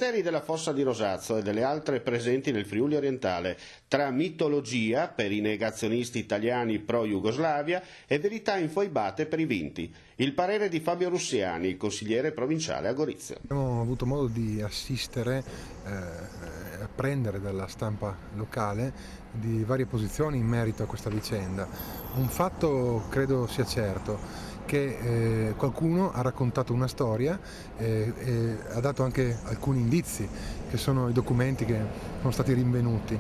misteri della fossa di Rosazzo e delle altre presenti nel Friuli orientale, tra mitologia per i negazionisti italiani pro-Jugoslavia e verità infoibate per i vinti. Il parere di Fabio Russiani, consigliere provinciale a Gorizia. Abbiamo avuto modo di assistere, apprendere dalla stampa locale di varie posizioni in merito a questa vicenda. Un fatto credo sia certo, che qualcuno ha raccontato una storia e ha dato anche alcuni indizi, che sono i documenti che sono stati rinvenuti.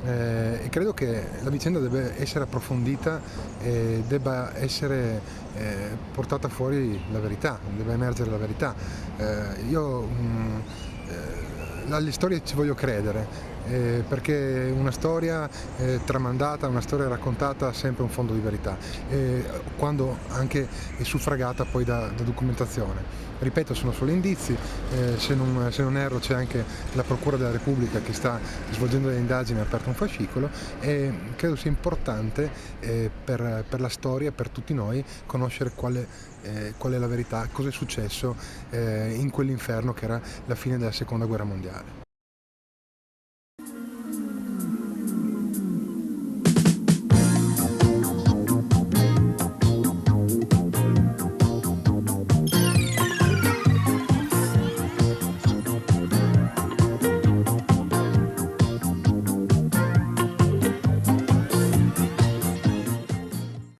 E credo che la vicenda debba essere approfondita e debba essere portata fuori la verità, debba emergere la verità. Alle storie ci voglio credere, perché una storia tramandata, una storia raccontata ha sempre un fondo di verità, quando anche è suffragata poi da documentazione. Ripeto, sono solo indizi, se non erro c'è anche la Procura della Repubblica che sta svolgendo delle indagini e ha aperto un fascicolo, e credo sia importante per la storia, per tutti noi, conoscere qual è la verità, cosa è successo in quell'inferno che era la fine della Seconda Guerra Mondiale.